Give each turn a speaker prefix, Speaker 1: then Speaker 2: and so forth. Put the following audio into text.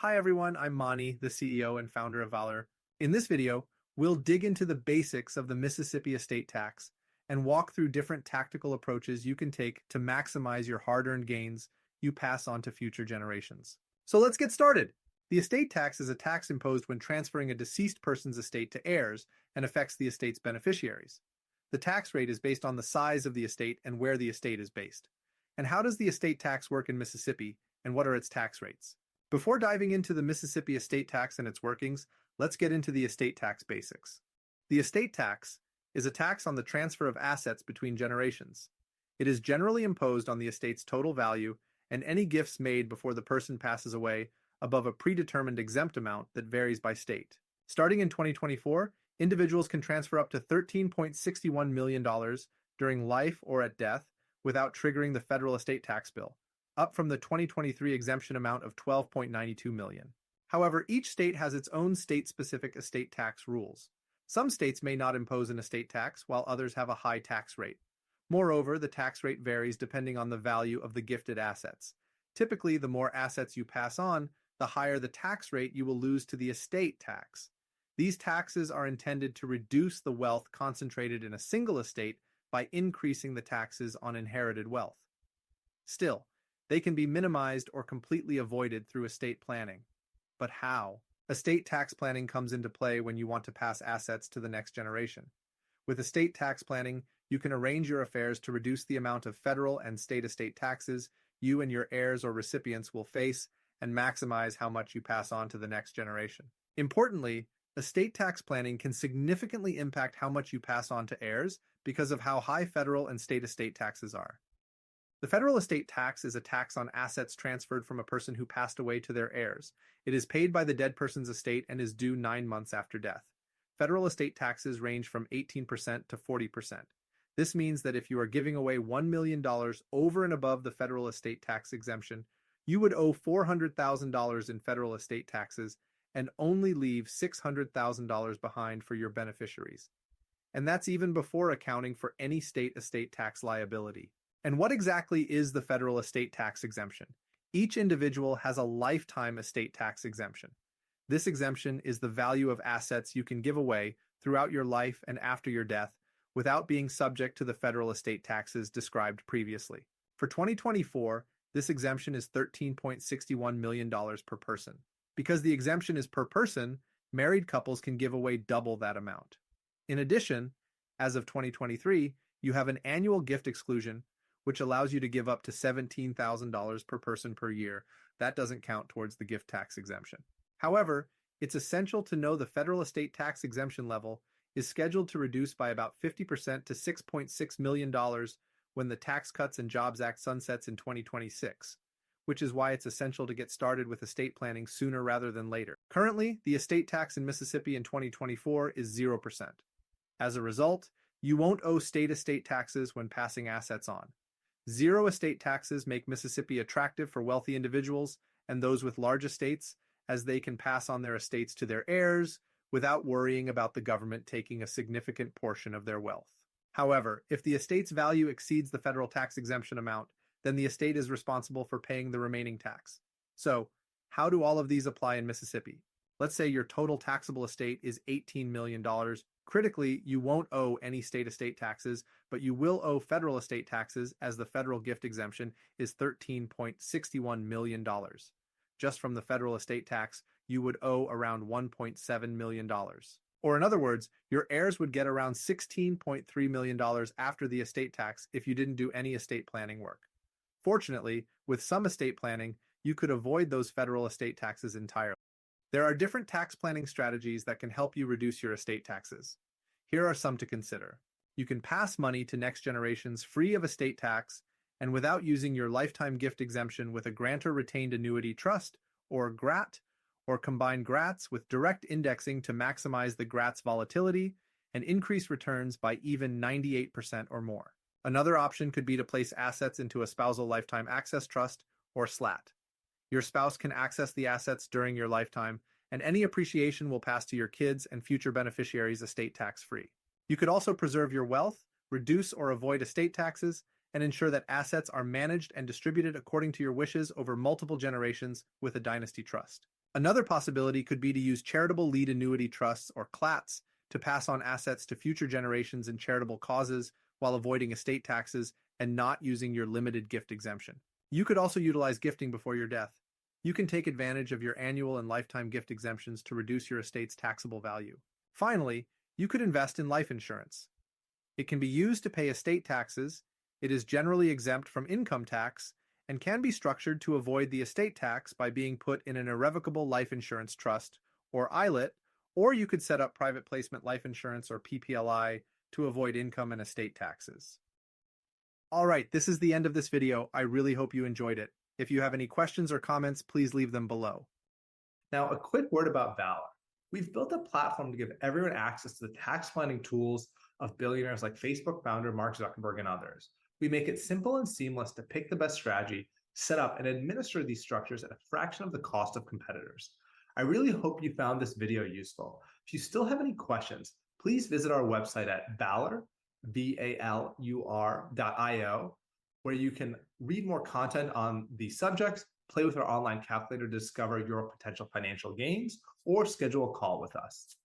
Speaker 1: Hi everyone, I'm Mani, the CEO and founder of Valor. In this video, we'll dig into the basics of the Mississippi estate tax and walk through different tactical approaches you can take to maximize your hard-earned gains you pass on to future generations. So let's get started. The estate tax is a tax imposed when transferring a deceased person's estate to heirs and affects the estate's beneficiaries. The tax rate is based on the size of the estate and where the estate is based. And how does the estate tax work in Mississippi, and what are its tax rates? Before diving into the Mississippi estate tax and its workings, let's get into the estate tax basics. The estate tax is a tax on the transfer of assets between generations. It is generally imposed on the estate's total value and any gifts made before the person passes away above a predetermined exempt amount that varies by state. Starting in 2024, individuals can transfer up to $13.61 million during life or at death without triggering the federal estate tax bill, up from the 2023 exemption amount of $12.92 million. However, each state has its own state-specific estate tax rules. Some states may not impose an estate tax, while others have a high tax rate. Moreover, the tax rate varies depending on the value of the gifted assets. Typically, the more assets you pass on, the higher the tax rate you will lose to the estate tax. These taxes are intended to reduce the wealth concentrated in a single estate by increasing the taxes on inherited wealth. Still, they can be minimized or completely avoided through estate planning. But how? Estate tax planning comes into play when you want to pass assets to the next generation. With estate tax planning, you can arrange your affairs to reduce the amount of federal and state estate taxes you and your heirs or recipients will face and maximize how much you pass on to the next generation. Importantly, estate tax planning can significantly impact how much you pass on to heirs because of how high federal and state estate taxes are. The federal estate tax is a tax on assets transferred from a person who passed away to their heirs. It is paid by the dead person's estate and is due 9 months after death. Federal estate taxes range from 18% to 40%. This means that if you are giving away $1 million over and above the federal estate tax exemption, you would owe $400,000 in federal estate taxes and only leave $600,000 behind for your beneficiaries. And that's even before accounting for any state estate tax liability. And what exactly is the federal estate tax exemption? Each individual has a lifetime estate tax exemption. This exemption is the value of assets you can give away throughout your life and after your death without being subject to the federal estate taxes described previously. For 2024, this exemption is $13.61 million per person. Because the exemption is per person, married couples can give away double that amount. In addition, as of 2023, you have an annual gift exclusion which allows you to give up to $17,000 per person per year. That doesn't count towards the gift tax exemption. However, it's essential to know the federal estate tax exemption level is scheduled to reduce by about 50% to $6.6 million when the Tax Cuts and Jobs Act sunsets in 2026, which is why it's essential to get started with estate planning sooner rather than later. Currently, the estate tax in Mississippi in 2024 is 0%. As a result, you won't owe state estate taxes when passing assets on. Zero estate taxes make Mississippi attractive for wealthy individuals and those with large estates, as they can pass on their estates to their heirs without worrying about the government taking a significant portion of their wealth. However, if the estate's value exceeds the federal tax exemption amount, then the estate is responsible for paying the remaining tax. So, how do all of these apply in Mississippi? Let's say your total taxable estate is $18 million. Critically, you won't owe any state estate taxes, but you will owe federal estate taxes as the federal gift exemption is $13.61 million. Just from the federal estate tax, you would owe around $1.7 million. Or in other words, your heirs would get around $16.3 million after the estate tax if you didn't do any estate planning work. Fortunately, with some estate planning, you could avoid those federal estate taxes entirely. There are different tax planning strategies that can help you reduce your estate taxes. Here are some to consider. You can pass money to next generations free of estate tax and without using your lifetime gift exemption with a grantor retained annuity trust, or GRAT, or combine GRATs with direct indexing to maximize the GRAT's volatility and increase returns by even 98% or more. Another option could be to place assets into a spousal lifetime access trust, or SLAT. Your spouse can access the assets during your lifetime, and any appreciation will pass to your kids and future beneficiaries estate tax-free. You could also preserve your wealth, reduce or avoid estate taxes, and ensure that assets are managed and distributed according to your wishes over multiple generations with a dynasty trust. Another possibility could be to use charitable lead annuity trusts or CLATs to pass on assets to future generations in charitable causes while avoiding estate taxes and not using your limited gift exemption. You could also utilize gifting before your death. You can take advantage of your annual and lifetime gift exemptions to reduce your estate's taxable value. Finally, you could invest in life insurance. It can be used to pay estate taxes, it is generally exempt from income tax, and can be structured to avoid the estate tax by being put in an irrevocable life insurance trust, or ILIT, or you could set up private placement life insurance, or PPLI, to avoid income and estate taxes. All right, this is the end of this video. I really hope you enjoyed it. If you have any questions or comments, please leave them below.
Speaker 2: Now, a quick word about Valor. We've built a platform to give everyone access to the tax planning tools of billionaires like Facebook founder Mark Zuckerberg and others. We make it simple and seamless to pick the best strategy, set up, and administer these structures at a fraction of the cost of competitors. I really hope you found this video useful. If you still have any questions, please visit our website at valur.io, where you can read more content on these subjects, play with our online calculator to discover your potential financial gains, or schedule a call with us.